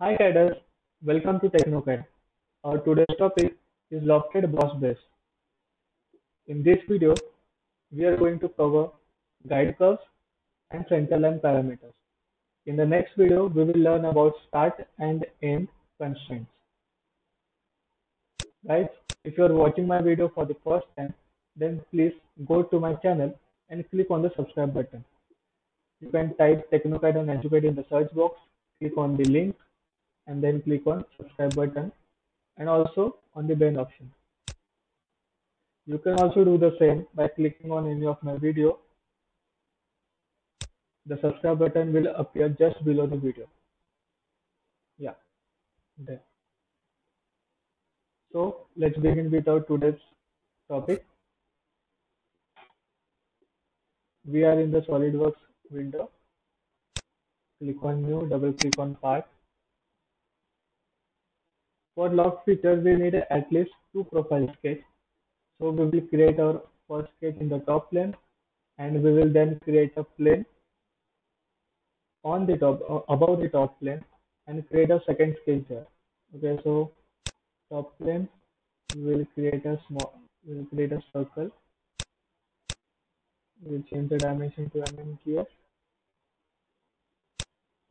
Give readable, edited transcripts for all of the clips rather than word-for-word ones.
Hi Caders, welcome to TechnoCad. Our today's topic is lofted boss base. In this video, we are going to cover guide curves and center line parameters. In the next video, we will learn about start and end constraints. Guys, if you are watching my video for the first time, then please go to my channel and click on the subscribe button. You can type TechnoCad and Educate in the search box, click on the link and then click on subscribe button and also on the bell option. You can also do the same by clicking on any of my video. The subscribe button will appear just below the video. Yeah, there. So let's begin with our today's topic. We are in the SolidWorks window. Click on New, double click on Part. For lock features, we need at least two profile sketches. So we will create our first sketch in the top plane, and we will then create a plane on the top, above the top plane, and create a second sketch there. Okay, so top plane we'll create a circle. We'll change the dimension to mmks.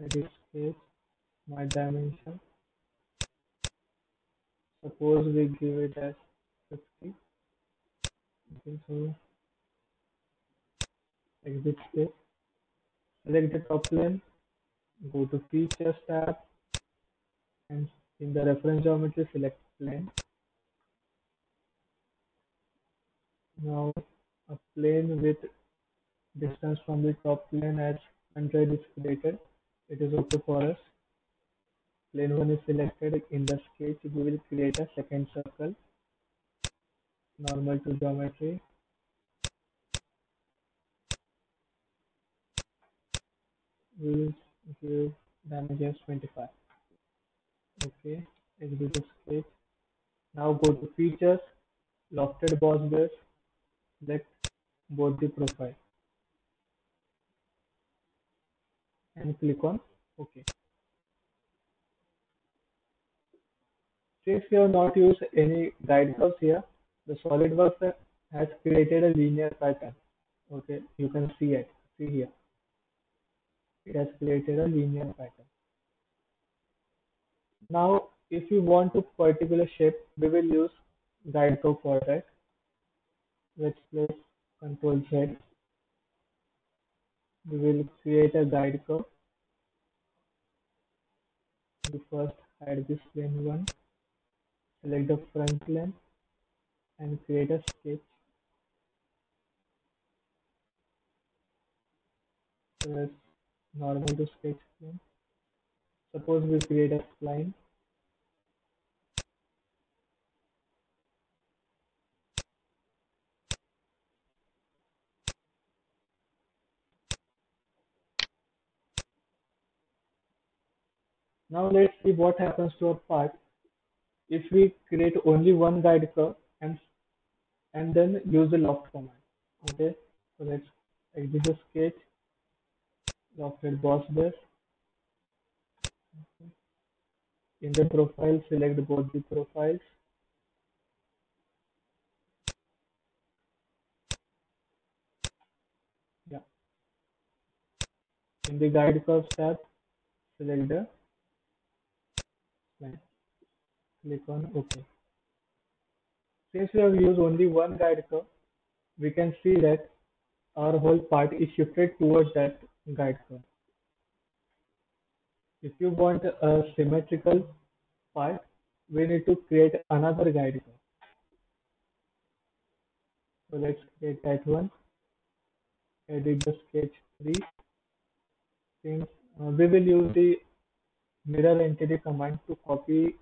Edit sketch, smart dimension. Suppose we give it as 50. Okay, so exit sketch. Select the top plane. Go to Features tab, and in the reference geometry, select plane. Now a plane with distance from the top plane as 100 is created. It is okay for us. Plane 1 is selected. In the sketch, we will create a second circle, normal to geometry. We will give damage as 25. Okay, exit the sketch. Now go to Features, Lofted Boss Base, select both the profile and click on OK. Since we have not used any guide curves here, the SolidWorks has created a linear pattern. Okay, you can see it. See here, it has created a linear pattern. Now, if you want a particular shape, we will use guide curve for that. Let's press Ctrl Z. We will create a guide curve. We first add this plane 1, select the front plane and create a sketch. Press normal to sketch plane. Suppose we create a spline. Now let's see what happens to our part if we create only one guide curve and then use the loft command. Okay, so let's exit the sketch, lofted boss base. In the profile, select both the profiles. Yeah. In the guide curve tab, select the line. Click on OK. Since we have used only one guide curve, we can see that our whole part is shifted towards that guide curve. If you want a symmetrical part, we need to create another guide curve. So let's create that one. Edit the sketch 3. Since we will use the mirror entity command to copy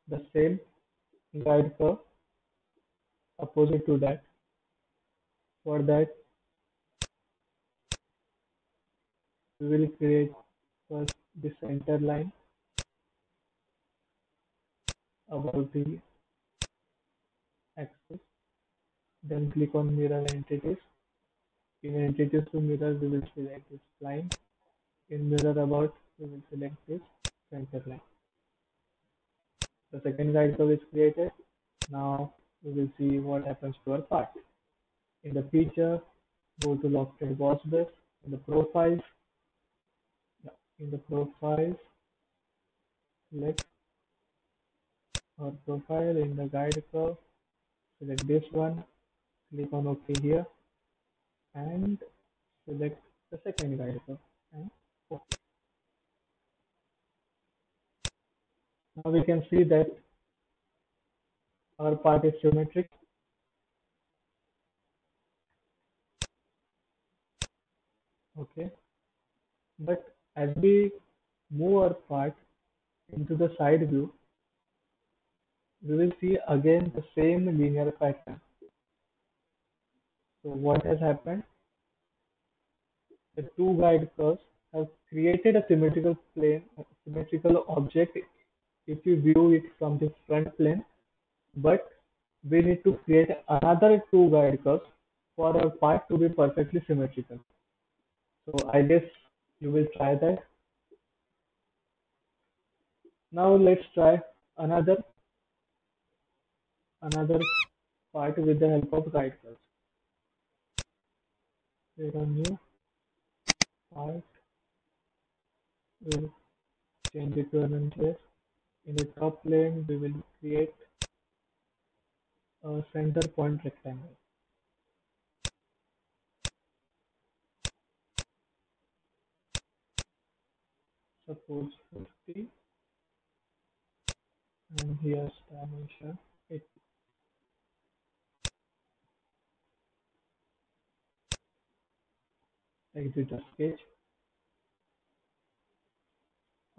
the same guide curve opposite to that. For that, we will create first the center line about the axis. Then click on mirror entities. In entities to mirror, we will select this line. In mirror about, we will select this center line. The second guide curve is created. Now we will see what happens to our part. In the feature, go to lofted boss base. In the profiles, yeah, in the profiles, select our profile. In the guide curve, select this one. Click on OK here and select the second guide curve. And OK. Now we can see that our part is symmetric. Okay, but as we move our part into the side view, we will see again the same linear pattern. So what has happened? The two guide curves have created a symmetrical plane, a symmetrical object if you view it from the front plane, but we need to create another two guide curves for our part to be perfectly symmetrical. So I guess you will try that. Now let's try another another part with the help of guide curves. Create a new part. We'll change it to an interest. In the top plane, we will create a center point rectangle. Suppose 50, and here's dimension 80. Exit the sketch.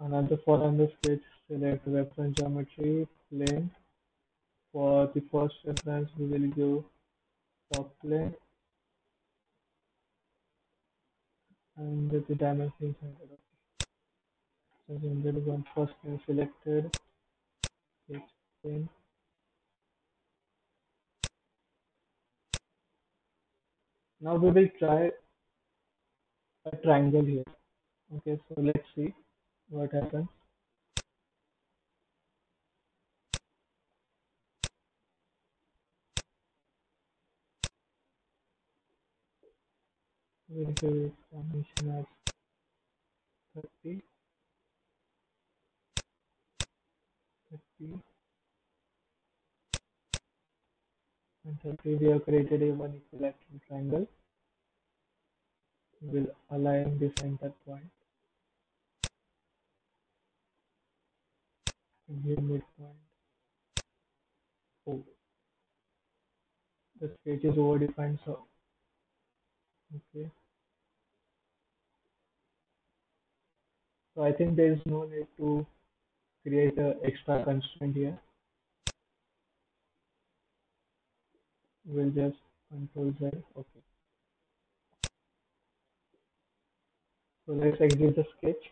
Another the sketch, select reference geometry plane. For the first reference, we will give top plane and the dimension is 100. So there is one first plane selected, sketch plane. Now we will try a triangle here. Okay, so let's see what happens. We'll give it dimension as 30, 30, and 30. We have created a one equilateral triangle. We will align the center point and here midpoint. Oh, the sketch is overdefined, so okay. So I think there is no need to create a extra constraint here. We'll just control Z. Okay. So let's exit the sketch.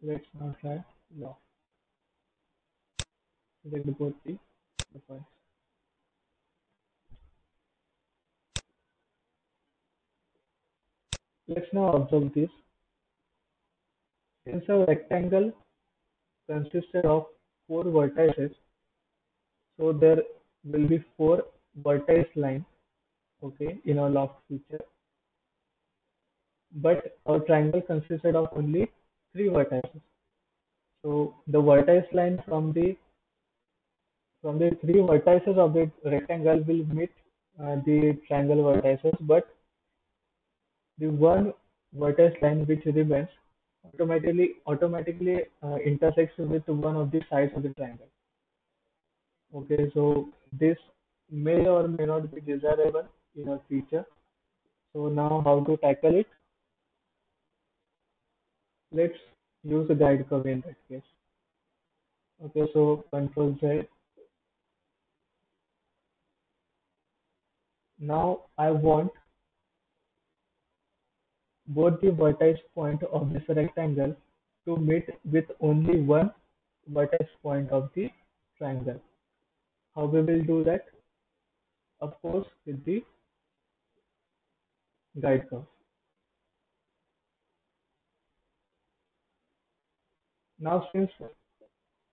Let's now try law. Select both the profiles. Let's now observe this. Since our rectangle consisted of four vertices, so there will be four vertex lines, okay, in our loft feature. But our triangle consisted of only three vertices. So the vertex line from the three vertices of the rectangle will meet the triangle vertices, but the one vertex line which remains automatically intersects with one of the sides of the triangle. Okay, so this may or may not be desirable in our feature. So now how to tackle it? Let's use the guide curve in that case. Okay, so Control Z. Now I want both the vertex point of this rectangle to meet with only one vertex point of the triangle. How we will do that? Of course, with the guide curve. Now since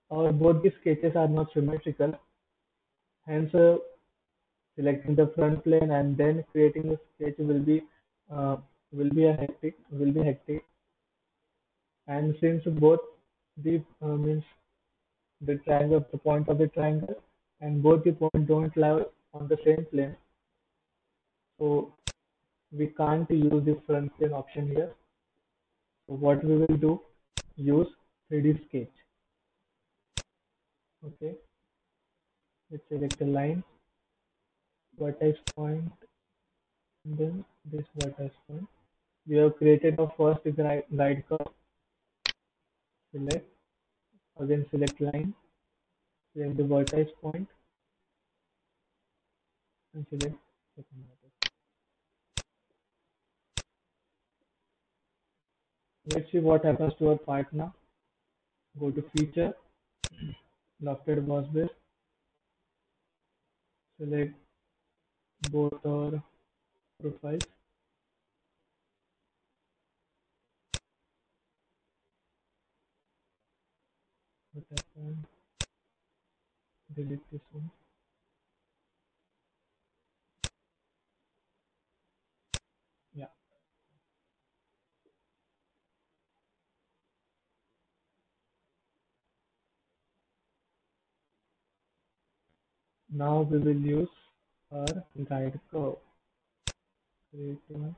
both the sketches are not symmetrical, hence selecting the front plane and then creating a sketch uh, will be hectic. And since both the means the triangle, the point of the triangle, and both the point don't lie on the same plane, so we can't use the front plane option here. So what we will do, use 3D sketch. Okay, let's select a line, vertex point, and then this vertex point. We have created a first guide curve. Select, again select line, select the vertex point, and select second vertex. Let's see what happens to our part now. Go to feature, lofted boss base, select both our profiles. What happened? Delete this one. Yeah. Now we will use our guide curve. Create one.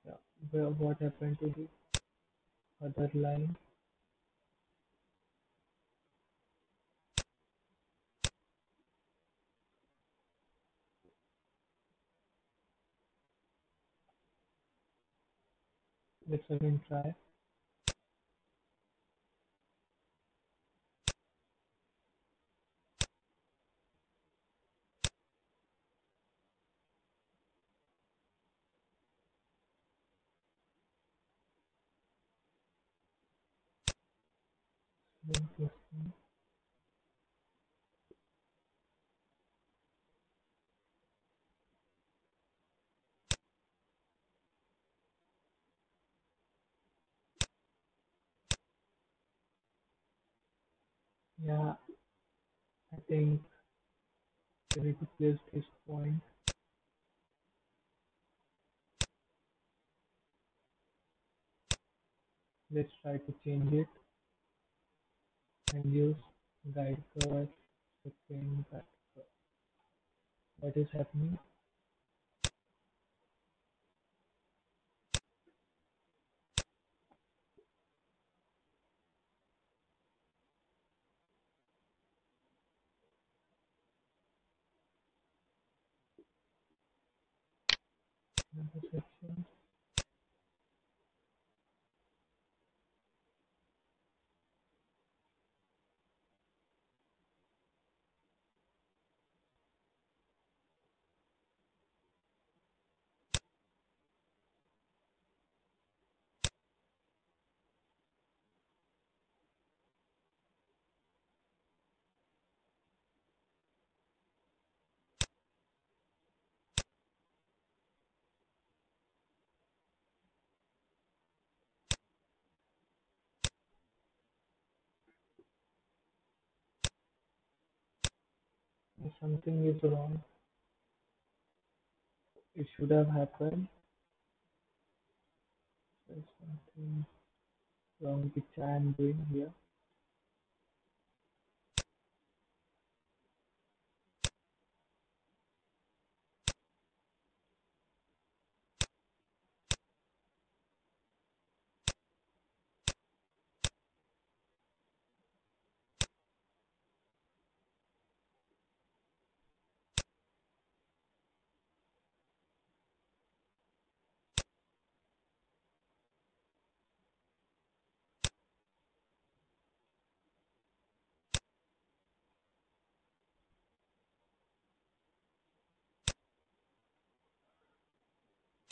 Yeah. What happened to the other line? Let's again try. Select this one. Yeah, I think we need to place this point. Let's try to change it and use guide curve, second guide curve. What is happening? Another section. If something is wrong, it should have happened. There's something wrong which I am doing here.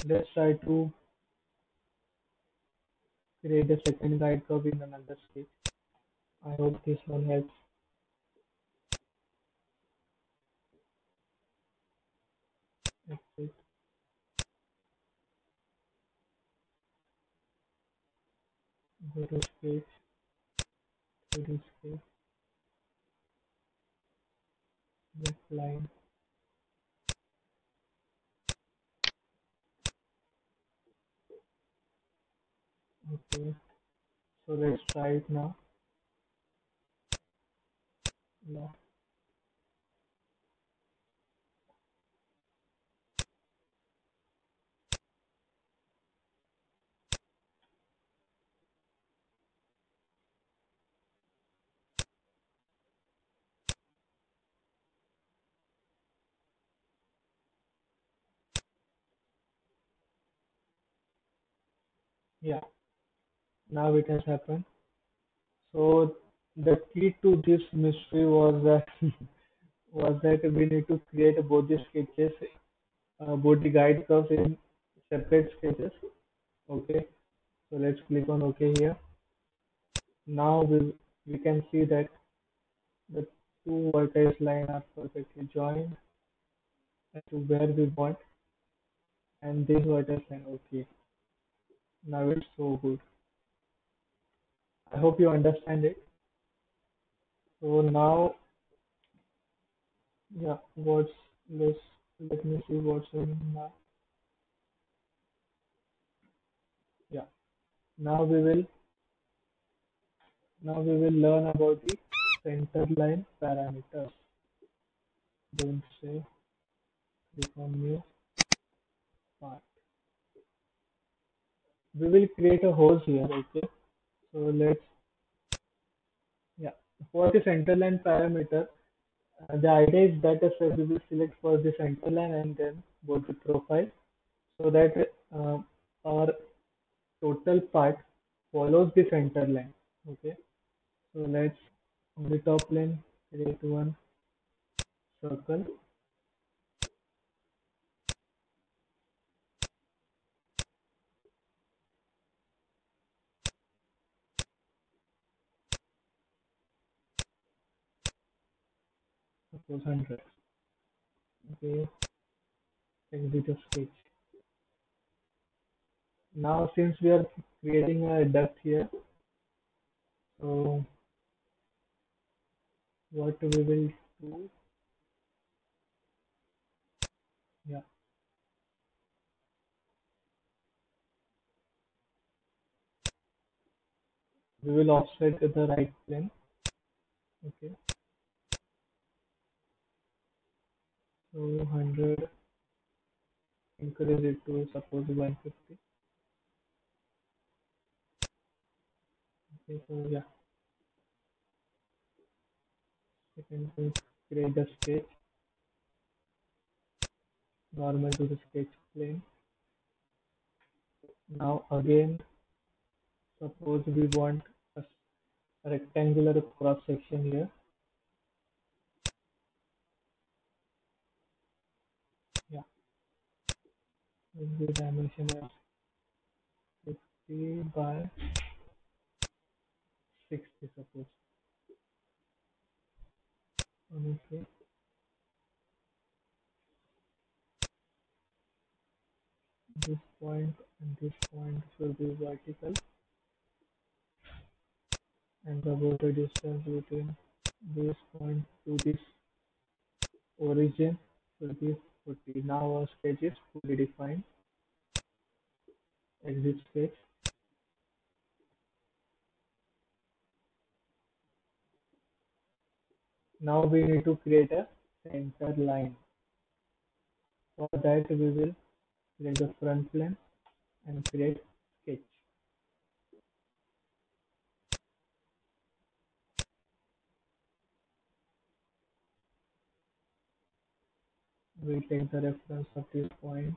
Let's try to create a second guide curve in another sketch. I hope this one helps. Exit. Go to sketch, 3D sketch, select line. Okay, so let's try it now. Yeah, yeah, now it has happened. So the key to this mystery was that was that we need to create both the sketches, both the guide curves in separate sketches. Okay, so let's click on OK here. Now we can see that the two vertex line are perfectly joined to where we want, and this vertex line. Okay, now it's so good. I hope you understand it. So now, yeah, what's let's let me see what's in now. Yeah, now we will now we will learn about the center line parameters. Don't say click on new part. We will create a hose here. Okay, so let's yeah for the center line parameter. The idea is that we will select for the center line and then go to profile so that our total part follows the center line. Okay, so let's on the top plane create one circle, suppose 100. Okay, exit the sketch. Now since we are creating a duct here, so what we will do, yeah, we will offset to the right plane. Okay, so 100, increase it to suppose 150. Okay, so yeah, second thing, create the sketch, normal to the sketch plane. Now again, suppose we want a rectangular cross section here. Yeah, with the dimension as 50 by 60 suppose. Okay, this point and this point should be vertical, and the border distance between this point to this origin should be 40. Now our sketch is fully defined. Exit sketch. Now we need to create a center line. For that we will create the front plane and create sketch. We take the reference of this point.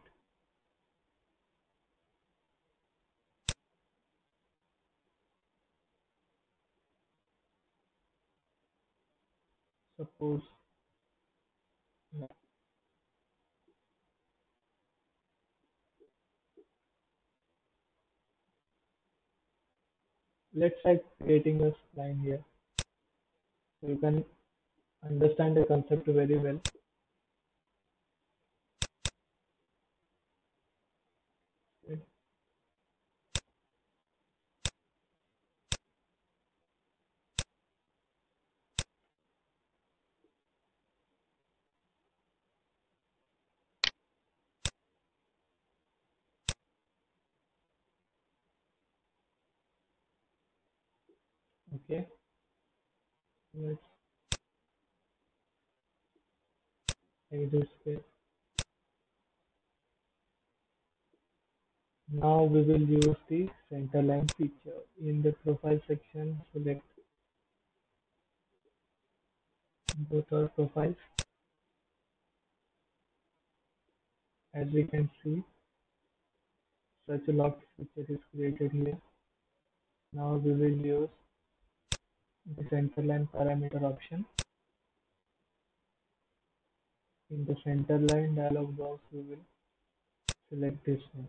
Suppose yeah, let's try creating a line here so you can understand the concept very well. Okay, let's exit space. Now we will use the center line feature. In the profile section, select both our profiles. As we can see, such a lock feature is created here. Now we will use the center line parameter option. In the center line dialog box, we will select this one.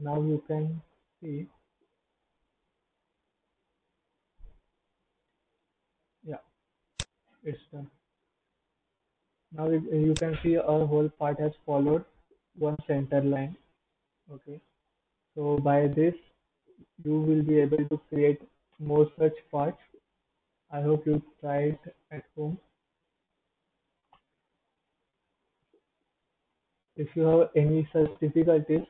Now you can see, yeah, it's done. Now you can see our whole part has followed one center line. Okay. So by this, you will be able to create more such parts. I hope you try it at home. If you have any such difficulties,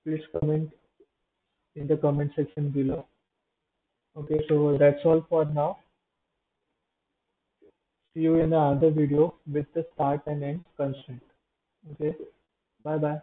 please comment in the comment section below. Okay, so that's all for now. See you in another video with the start and end constraint. Okay, bye bye.